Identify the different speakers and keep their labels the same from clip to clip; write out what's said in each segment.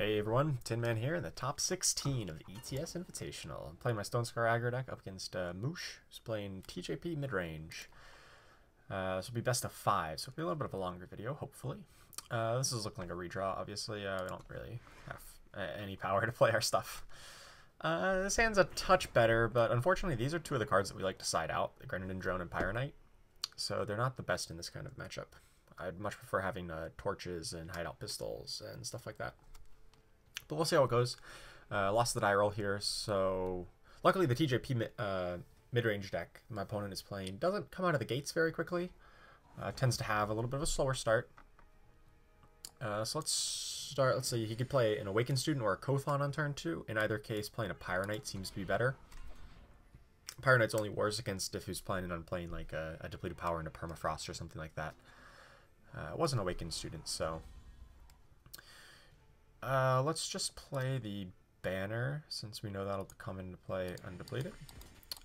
Speaker 1: Hey everyone, Tin Man here in the top 16 of ETS Invitational. I'm playing my Stonescar Aggro deck up against Moosh, who's playing TJP Midrange. This will be best of 5, so it'll be a little bit of a longer video, hopefully. This is looking like a redraw, obviously. We don't really have any power to play our stuff. This hand's a touch better, but unfortunately these are two of the cards that we like to side out, the Grenadin Drone and Pyronite. So they're not the best in this kind of matchup. I'd much prefer having torches and hideout pistols and stuff like that. But we'll see how it goes. Lost the die roll here, so luckily the TJP mid-range deck my opponent is playing doesn't come out of the gates very quickly. Tends to have a little bit of a slower start. So let's start. Let's see, he could play an Awakened Student or a Kothon on turn 2. In either case, playing a Pyronite seems to be better. Pyronite's only worse against if he's planning on playing like a depleted power into Permafrost or something like that. It was an Awakened Student, so... let's just play the banner, since we know that'll come into play undepleted.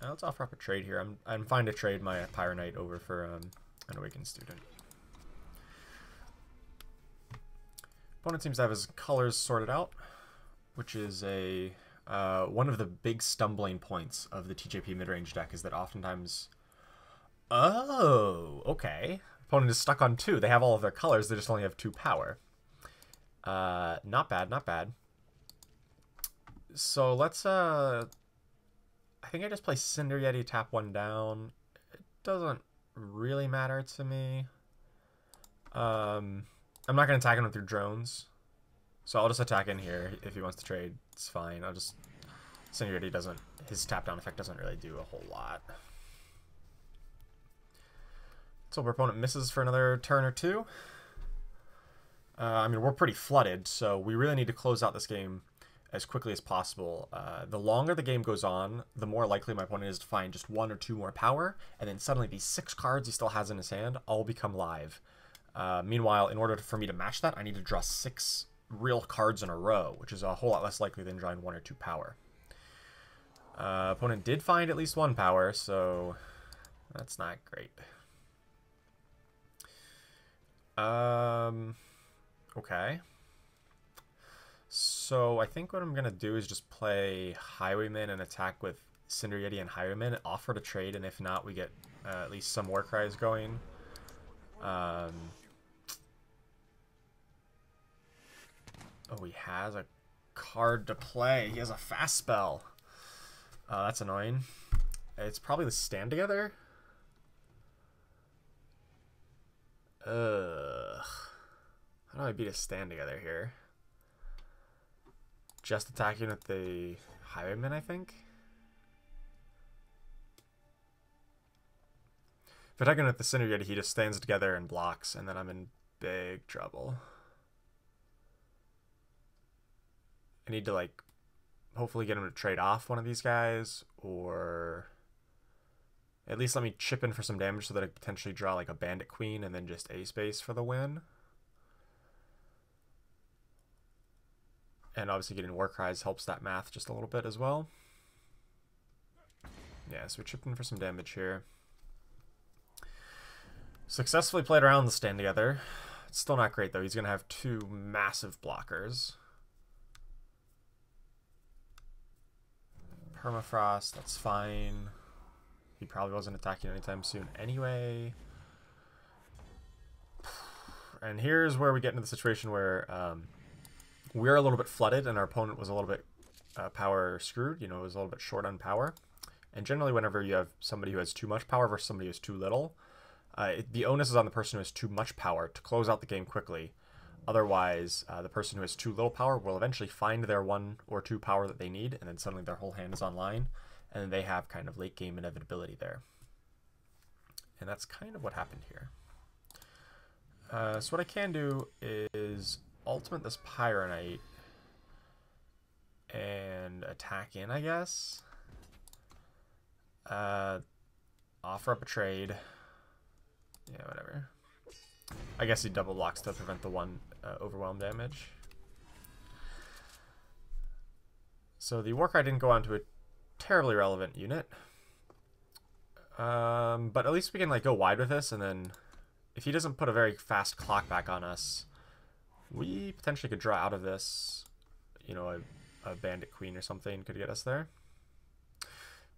Speaker 1: Let's offer up a trade here. I'm fine to trade my Pyronite over for an Awakened Student. Opponent seems to have his colors sorted out, which is a one of the big stumbling points of the TJP midrange deck is that oftentimes... Oh, okay. Opponent is stuck on 2. They have all of their colors, they just only have 2 power. Not bad, not bad. So let's, I think I just play Cinder Yeti, tap 1 down. It doesn't really matter to me. I'm not going to attack him through drones. So I'll just attack in here. If he wants to trade, it's fine. I'll just, Cinder Yeti doesn't, his tap down effect doesn't really do a whole lot. So our opponent misses for another turn or 2. I mean, we're pretty flooded, so we really need to close out this game as quickly as possible. The longer the game goes on, the more likely my opponent is to find just 1 or 2 more power, and then suddenly these 6 cards he still has in his hand all become live. Meanwhile, in order for me to match that, I need to draw 6 real cards in a row, which is a whole lot less likely than drawing 1 or 2 power. Opponent did find at least 1 power, so that's not great. Okay. So I think what I'm going to do is just play Highwayman and attack with Cinder Yeti and Highwayman, offer to trade, and if not, we get at least some war cries going. Oh, he has a card to play. He has a fast spell. That's annoying. It's probably the Stand Together. Ugh. How do I beat a Stand Together here? Just attacking with the Highwayman, I think? If attacking with the Cinder Yeti, he just stands together and blocks, and then I'm in big trouble. I need to, like, hopefully get him to trade off one of these guys, or at least let me chip in for some damage so that I potentially draw, like, a Bandit Queen and then just A-Space for the win. And obviously getting War Cries helps that math just a little bit as well. Yeah, so we chipped in for some damage here. Successfully played around the Stand Together. It's still not great though. He's going to have 2 massive blockers. Permafrost, that's fine. He probably wasn't attacking anytime soon anyway. And here's where we get into the situation where... we're a little bit flooded and our opponent was a little bit power screwed, you know, it was a little bit short on power. And generally whenever you have somebody who has too much power versus somebody who has too little, the onus is on the person who has too much power to close out the game quickly. Otherwise, the person who has too little power will eventually find their 1 or 2 power that they need, and then suddenly their whole hand is online, and then they have kind of late game inevitability there. And that's kind of what happened here. So what I can do is ultimate this Pyronite and attack in, I guess. Offer up a trade. Yeah, whatever. I guess he double blocks to prevent the 1 overwhelm damage. So the Warcry didn't go on to a terribly relevant unit. But at least we can like go wide with this, and then if he doesn't put a very fast clock back on us, we potentially could draw out of this you know, a Bandit Queen or something could get us there.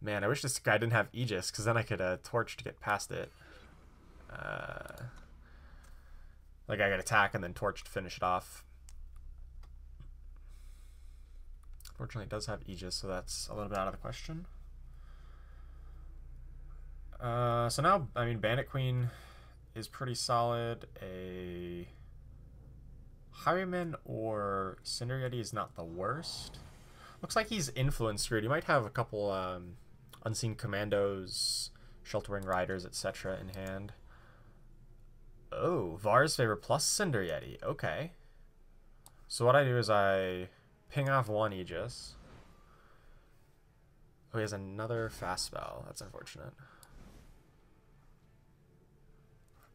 Speaker 1: Man, I wish this guy didn't have Aegis, because then I could torch to get past it. Like I could attack and then torch to finish it off. Fortunately, it does have Aegis, so that's a little bit out of the question. So now, I mean, Bandit Queen is pretty solid. A Highwayman or Cinder Yeti is not the worst. Looks like he's influence screwed. He might have a couple Unseen Commandos, Sheltering Riders, etc. in hand. Oh, Var's Favor plus Cinder Yeti. Okay. So what I do is I ping off one Aegis. Oh, he has another fast spell. That's unfortunate.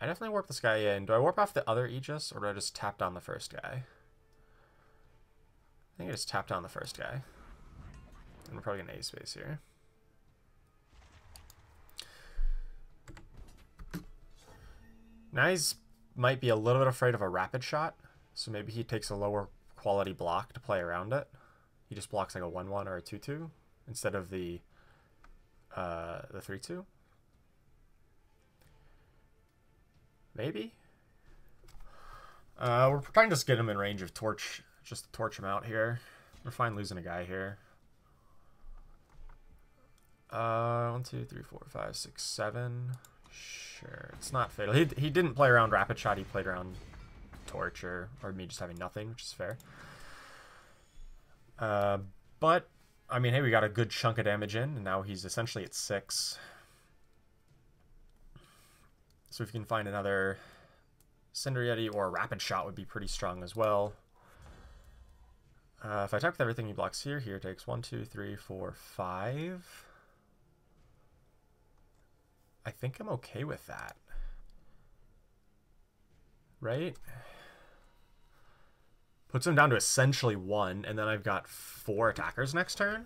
Speaker 1: I definitely warp this guy in. Do I warp off the other Aegis, or do I just tap down the first guy? I think I just tap down the first guy. And we're probably going to A-space here. Now he's might be a little bit afraid of a rapid shot, so maybe he takes a lower quality block to play around it. He just blocks like a 1-1 or a 2-2 instead of the 3-2. Maybe. We're trying to just get him in range of torch, just to torch him out here. We're fine losing a guy here. 1, 2, 3, 4, 5, 6, 7. Sure, it's not fatal. He didn't play around rapid shot. He played around torch or me just having nothing, which is fair. But I mean, hey, we got a good chunk of damage in, and now he's essentially at 6. So if you can find another Cinder Yeti or a rapid shot would be pretty strong as well. If I attack with everything he blocks here, takes 1, 2, 3, 4, 5. I think I'm okay with that. Right? Puts him down to essentially 1, and then I've got 4 attackers next turn.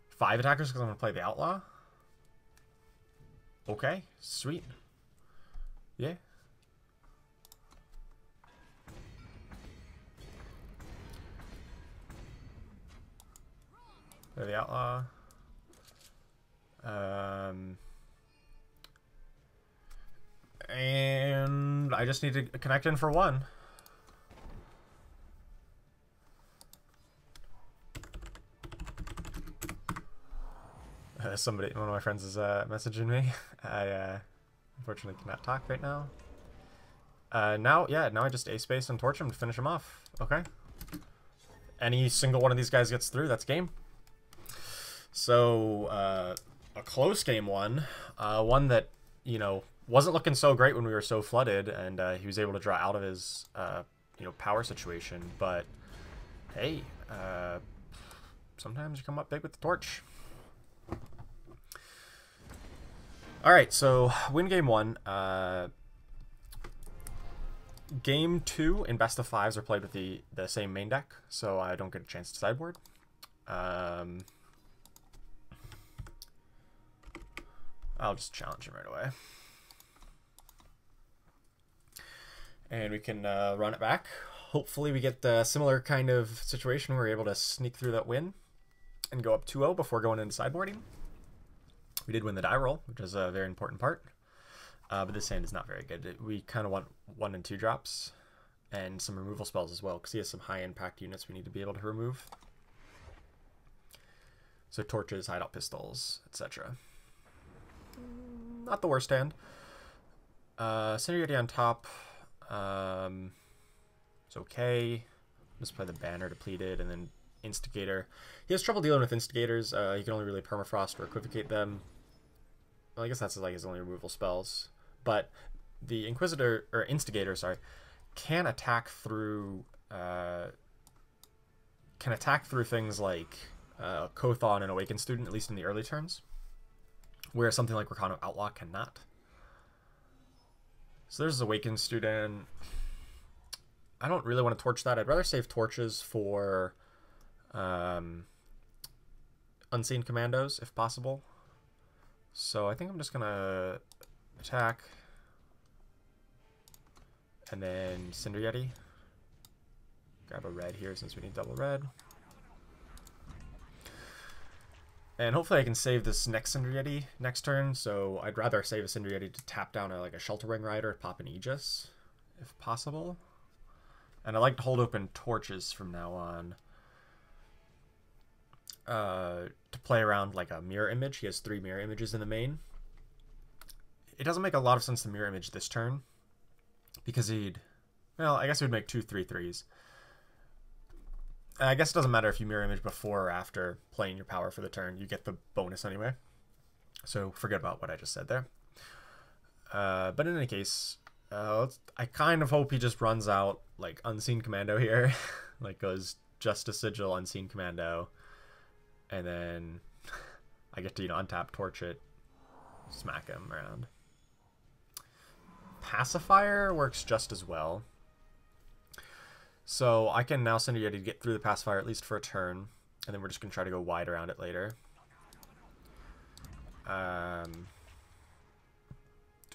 Speaker 1: 5 attackers because I'm going to play the Outlaw. Okay, sweet. Yeah. Play the Outlaw. And I just need to connect in for 1. One of my friends is messaging me. I unfortunately cannot talk right now. Now I just A-space and torch him to finish him off. Okay. Any single one of these guys gets through, that's game. So, a close game one. One that, you know, wasn't looking so great when we were so flooded, and he was able to draw out of his, you know, power situation. But, hey, sometimes you come up big with the torch. Alright, so win game 1. Game 2 in best of 5s are played with the same main deck, so I don't get a chance to sideboard. I'll just challenge him right away. And we can run it back. Hopefully we get the similar kind of situation where we're able to sneak through that win and go up 2-0 before going into sideboarding. We did win the die roll, which is a very important part. But this hand is not very good. We kind of want 1 and 2 drops and some removal spells as well, because he has some high impact units we need to be able to remove. So torches, hideout pistols, etc. Not the worst hand. Cinder Yeti on top. It's okay. Just play the banner depleted and then Instigator. He has trouble dealing with Instigators. He can only really permafrost or equivocate them. Well, I guess that's like his only removal spells. But the Inquisitor, or Instigator, sorry, can attack through things like Kothon and Awakened Student, at least in the early turns, where something like Rakano Outlaw cannot. So there's Awakened Student. I don't really want to torch that. I'd rather save torches for Unseen Commandos, if possible. So I think I'm just going to attack. And then Cinder Yeti. Grab a red here since we need double red. And hopefully I can save this next Cinder Yeti next turn, so I'd rather save a Cinder Yeti to tap down like a Shelter Wing Rider, pop an Aegis, if possible. And I like to hold open torches from now on. To play around like a mirror image. He has 3 mirror images in the main. It doesn't make a lot of sense to mirror image this turn, because well, I guess he would make 2 3/3s. I guess it doesn't matter if you mirror image before or after playing your power for the turn. You get the bonus anyway. So forget about what I just said there. But in any case, I kind of hope he just runs out like Unseen Commando here. Like goes Justice Sigil, Unseen Commando. And then I get to, untap, torch it, smack him around. Pacifier works just as well. So I can now send Yeti to get through the pacifier at least for a turn, and then we're just going to try to go wide around it later. Do I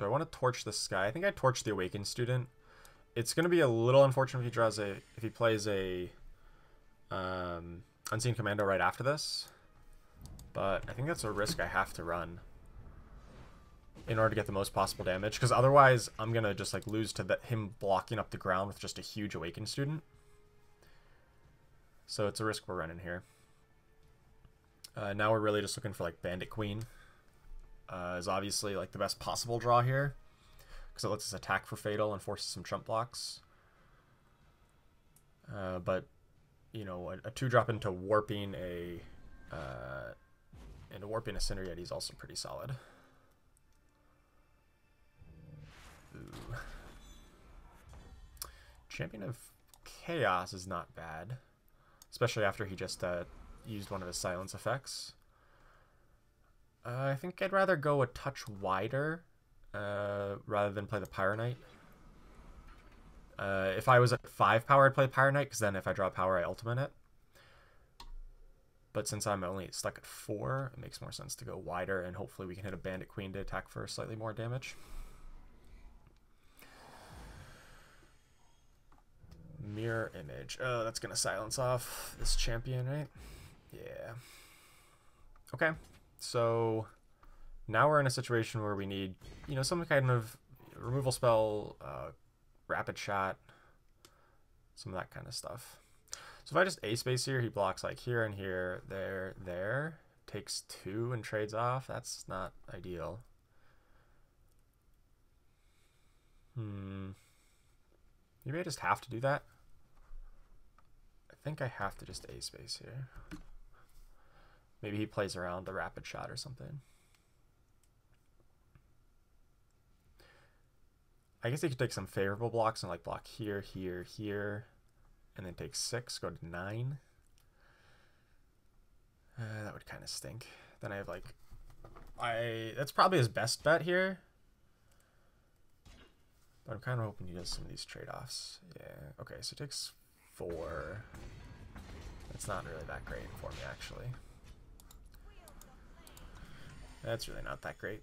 Speaker 1: want to torch this guy? I think I torched the Awakened Student. It's going to be a little unfortunate if he plays a Unseen Commando right after this, but I think that's a risk I have to run in order to get the most possible damage, because otherwise I'm gonna just like lose to him blocking up the ground with just a huge Awakened Student. So it's a risk we're running here. Now we're really just looking for like Bandit Queen is obviously like the best possible draw here, because it lets us attack for Fatal and forces some trump blocks. But a 2-drop into warping a Cinder Yeti is also pretty solid. Ooh. Champion of Chaos is not bad, especially after he just used one of his silence effects. I think I'd rather go a touch wider rather than play the Pyro Knight. If I was at 5 power, I'd play Pyro Knight, because then if I draw power, I ultimate it. But since I'm only stuck at 4, it makes more sense to go wider, and hopefully we can hit a Bandit Queen to attack for slightly more damage. Mirror image. Oh, that's going to silence off this champion, right? Yeah. Okay, so now we're in a situation where we need, some kind of removal spell, rapid shot, some of that kind of stuff. So if I just A-space here, he blocks like here and here, there, takes 2 and trades off. That's not ideal. Maybe I just have to do that. I think I have to just A-space here. Maybe he plays around the rapid shot or something. I guess he could take some favorable blocks and like block here, here, here, and then take 6, go to 9. That would kind of stink. Then I have like, that's probably his best bet here. But I'm kind of hoping he does some of these trade-offs. Yeah, okay, so it takes 4. That's not really that great for me, actually. That's really not that great.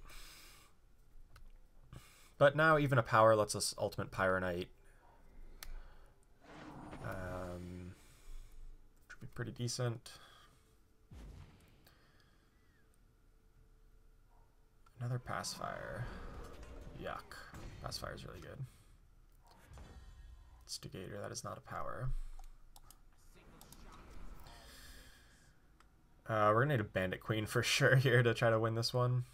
Speaker 1: But now even a power lets us ultimate Pyro Knight. Which would be pretty decent. Another Pacifier. Yuck. Pacifier is really good. Instigator, that is not a power. We're going to need a Bandit Queen for sure here to try to win this one.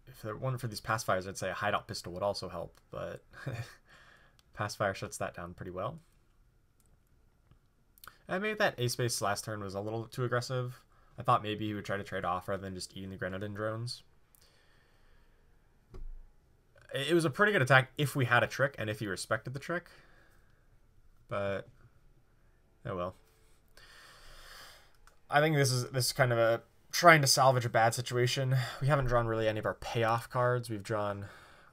Speaker 1: If there weren't for these pacifiers, I'd say a hideout pistol would also help, but pacifier shuts that down pretty well. And maybe that A-space last turn was a little too aggressive. I thought maybe he would try to trade off rather than just eating the Grenadin drones. It was a pretty good attack if we had a trick and if he respected the trick. But, oh well. I think this is kind of a trying to salvage a bad situation. We haven't drawn really any of our payoff cards. We've drawn,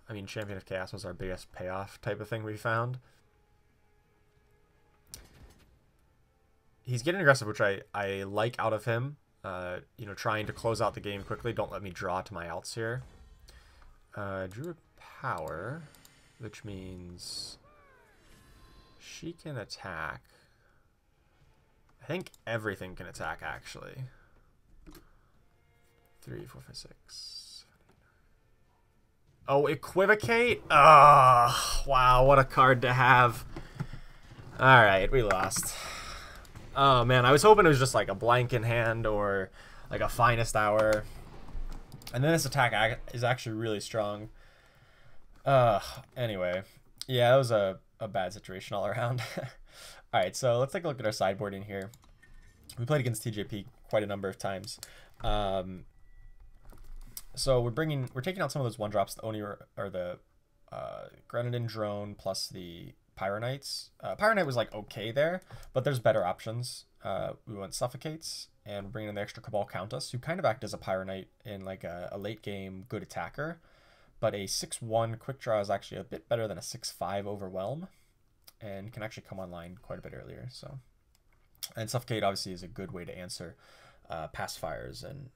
Speaker 1: I mean, Champion of Chaos was our biggest payoff type of thing we found. He's getting aggressive, which I like out of him. Trying to close out the game quickly. Don't let me draw to my outs here. Drew a power. which means she can attack. I think everything can attack, actually. 3, 4, 5, 6. Oh, Equivocate? Oh, wow, what a card to have. Alright, we lost. Oh, man, I was hoping it was just like a blank in hand or like a Finest Hour. And then this attack is actually really strong. Anyway. Yeah, that was a bad situation all around. Alright, so let's take a look at our sideboard in here. We played against TJP quite a number of times. So we're taking out some of those 1-drops, the Oni or the Grenadin Drone plus the Pyro Knights. Pyro Knight was like okay there, but there's better options. We went Suffocates, and we're bringing in the extra Cabal Countess, who kind of act as a Pyro Knight in like a late game good attacker. But a 6-1 quick draw is actually a bit better than a 6-5 Overwhelm, and can actually come online quite a bit earlier. So, and Suffocate obviously is a good way to answer past fires and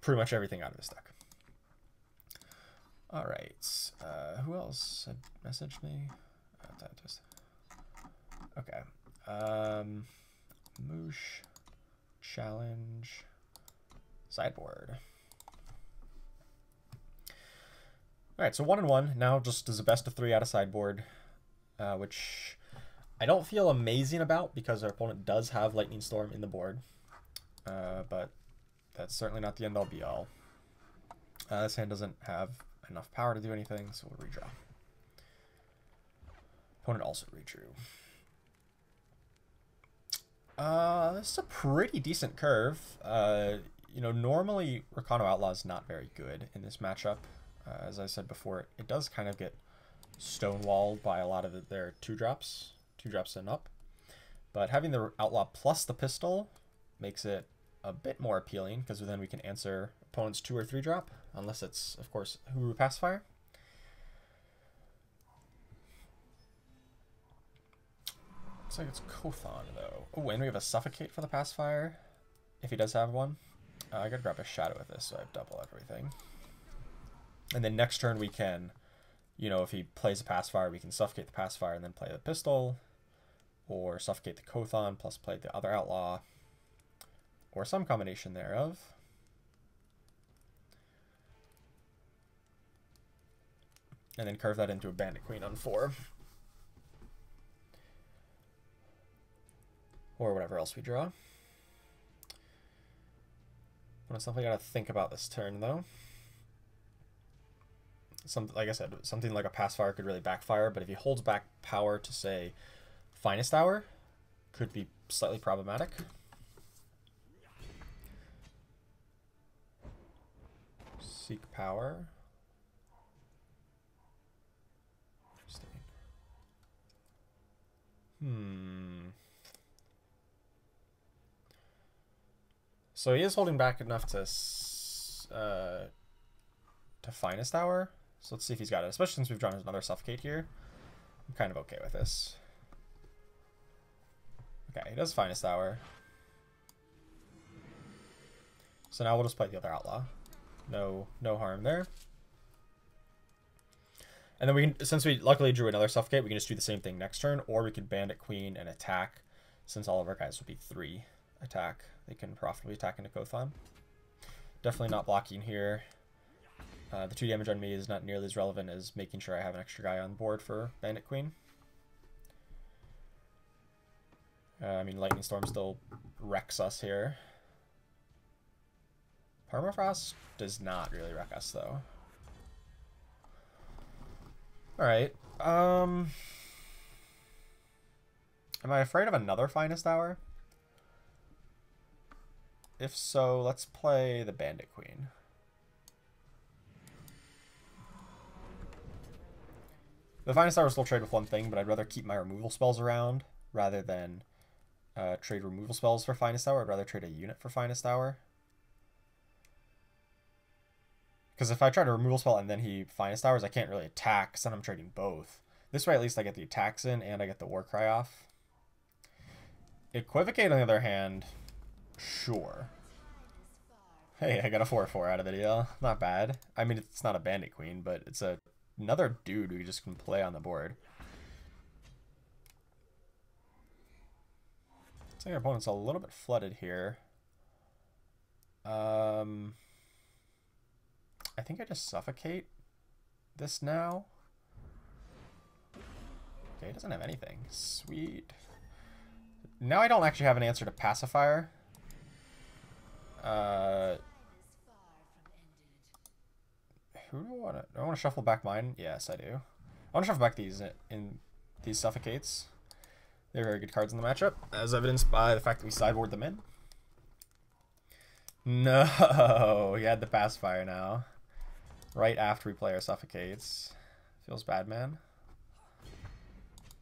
Speaker 1: pretty much everything out of this deck. All right, who else had messaged me? Okay, Moosh, challenge, sideboard. All right, so 1-1 now, just as a best of 3 out of sideboard, which I don't feel amazing about because our opponent does have Lightning Storm in the board, but that's certainly not the end all be all. This hand doesn't have enough power to do anything, so we'll redraw. Opponent also redrew. This is a pretty decent curve. You know, normally Rakano Outlaw is not very good in this matchup. As I said before, it does kind of get stonewalled by a lot of their 2-drops and up. But having the Outlaw plus the pistol makes it a bit more appealing, because then we can answer opponent's 2 or 3-drop, unless it's, of course, Huru Pacifier. Looks like it's Kothon, though. Oh, and we have a Suffocate for the Pacifier, if he does have one. I gotta grab a Shadow with this, so I have double everything. And then next turn we can, you know, if he plays a Pacifier, we can Suffocate the Pacifier and then play the pistol, or Suffocate the Kothon plus play the other Outlaw, or some combination thereof. And then curve that into a Bandit Queen on 4. Or whatever else we draw. That's something I gotta think about this turn, though. Like I said, something like a Pacifier could really backfire, but if he holds back power to, say, Finest Hour, could be slightly problematic. Seek power. So he is holding back enough to Finest Hour. So let's see if he's got it, especially since we've drawn another Suffocate here. I'm kind of okay with this. Okay, he does Finest Hour. So now we'll just play the other Outlaw. No harm there. And then we can, since we luckily drew another Suffocate, we can just do the same thing next turn, or we can Bandit Queen and attack, since all of our guys will be 3 attack. They can profitably attack into Kothon. Definitely not blocking here. The 2 damage on me is not nearly as relevant as making sure I have an extra guy on board for Bandit Queen. I mean, Lightning Storm still wrecks us here. Permafrost does not really wreck us, though. Alright. Am I afraid of another Finest Hour? If so, let's play the Bandit Queen. The Finest Hour will still trade with one thing, but I'd rather keep my removal spells around rather than trade removal spells for Finest Hour. I'd rather trade a unit for Finest Hour. Because if I try to removal spell and then he Finest Hours, I can't really attack, so then I'm trading both. This way at least I get the attacks in and I get the Warcry off. Equivocate on the other hand, sure. Hey, I got a 4/4 out of the deal. Not bad. I mean, it's not a Bandit Queen, but it's a another dude we just can play on the board. I think our opponent's a little bit flooded here. I think I just suffocate this now. Okay, he doesn't have anything. Sweet. Now I don't actually have an answer to pacifier. Who do I want to? Do I want to shuffle back mine? Yes, I do. I want to shuffle back these these suffocates. They're very good cards in the matchup, as evidenced by the fact that we sideboard them in. No, he had the pacifier now. Right after we play our suffocates. Feels bad, man.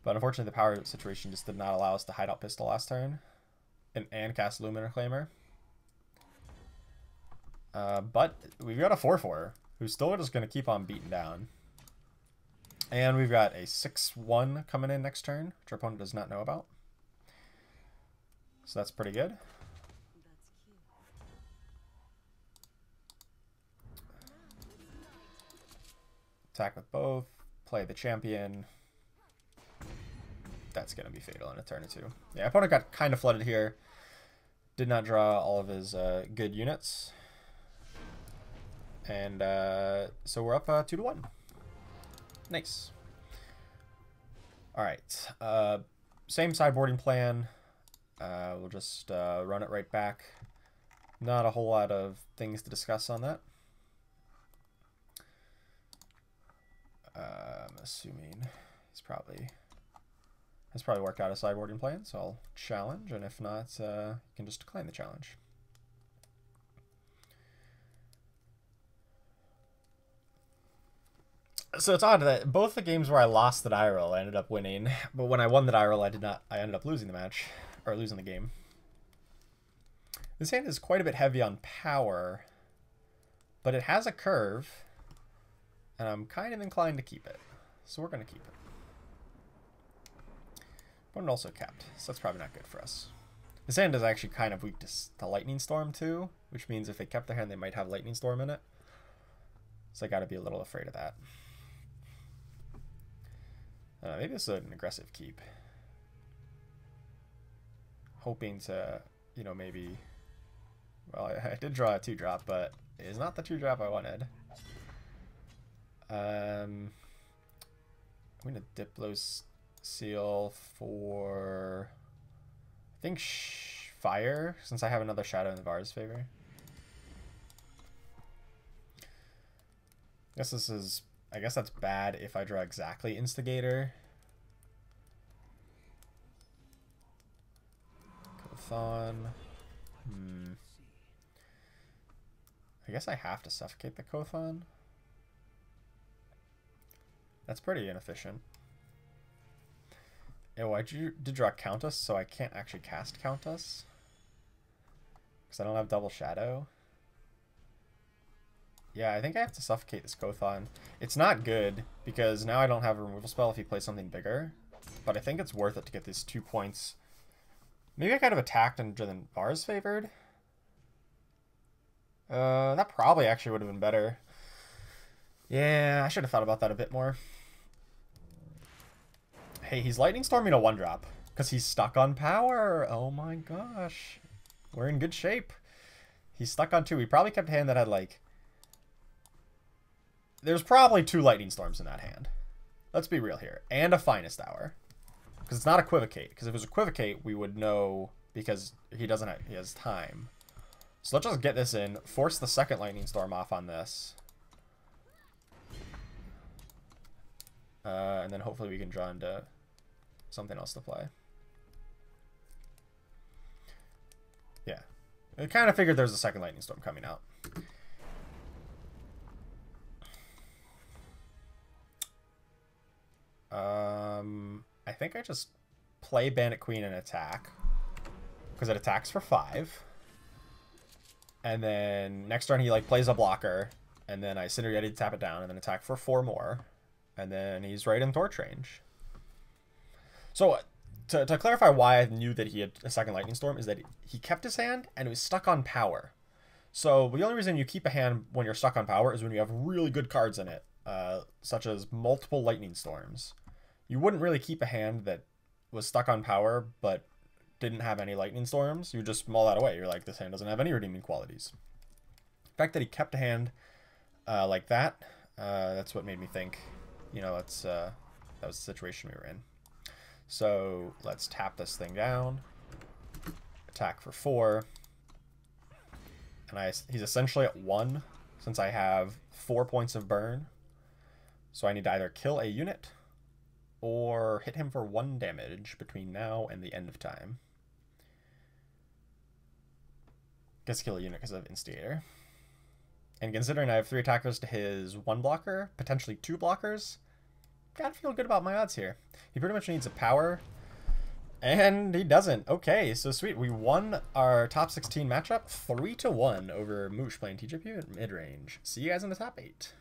Speaker 1: But unfortunately, the power situation just did not allow us to hide out pistol last turn. And cast Luminar Claimer. But we've got a 4/4 who's still just going to keep on beating down. And we've got a 6/1 coming in next turn, which our opponent does not know about. So that's pretty good. Attack with both. Play the champion. That's going to be fatal in a turn or two. Yeah, opponent got kind of flooded here. Did not draw all of his good units. And so we're up 2-1. Nice. Alright. Same sideboarding plan. We'll just run it right back. Not a whole lot of things to discuss on that. I'm assuming he's has probably worked out a sideboarding plan, so I'll challenge, and if not, you can just decline the challenge. So it's odd that both the games where I lost the die roll, I ended up winning, but when I won the die roll, I ended up losing the match, or losing the game. This hand is quite a bit heavy on power, but it has a curve, and I'm kind of inclined to keep it, so we're going to keep it. But also capped, so that's probably not good for us. This hand is actually kind of weak to Lightning Storm too, which means if they kept their hand, they might have Lightning Storm in it. So I got to be a little afraid of that. Maybe this is an aggressive keep. Hoping to, you know, maybe... Well, I did draw a 2-drop, but it is not the 2-drop I wanted. I'm going to Diplo's Seal for... I think fire, since I have another shadow in the Var's favor. I guess that's bad if I draw exactly Instigator. Kothon. I guess I have to suffocate the Kothon. That's pretty inefficient. Oh, I did draw Countess, so I can't actually cast Countess. Because I don't have double shadow. Yeah, I think I have to suffocate this Kothon. It's not good, because now I don't have a removal spell if he plays something bigger. But I think it's worth it to get these 2 points. Maybe I could have attacked and then Var's favored. That probably actually would have been better. Yeah, I should have thought about that a bit more. Hey, he's Lightning Storming a 1-drop. Because he's stuck on power. Oh my gosh. We're in good shape. He's stuck on 2. He probably kept a hand that had, like... There's probably 2 Lightning Storms in that hand. Let's be real here. And a Finest Hour. Because it's not Equivocate. Because if it was Equivocate, we would know... Because he has time. So let's just get this in. Force the second Lightning Storm off on this. And then hopefully we can draw into something else to play. Yeah. I kind of figured there's a second Lightning Storm coming out. I think I just play Bandit Queen and attack. Because it attacks for 5. And then next turn he like plays a blocker. And then I Cinder Yeti to tap it down and then attack for 4 more. And then he's right in torch range. So, to clarify why I knew that he had a second Lightning Storm is that he kept his hand and it was stuck on power. So, the only reason you keep a hand when you're stuck on power is when you have really good cards in it. such as multiple lightning storms. You wouldn't really keep a hand that was stuck on power but didn't have any lightning storms. You just mull that away. You're like, this hand doesn't have any redeeming qualities. The fact that he kept a hand like that, that's what made me think, you know, that was the situation we were in. So let's tap this thing down, attack for 4, and he's essentially at 1 since I have 4 points of burn. So I need to either kill a unit or hit him for 1 damage between now and the end of time. Guess kill a unit because of Instigator. And considering I have 3 attackers to his 1 blocker, potentially 2 blockers, gotta feel good about my odds here. He pretty much needs a power, and he doesn't. Okay, so sweet. We won our top 16 matchup 3-1 over Moosh playing TJP Midrange. See you guys in the top 8.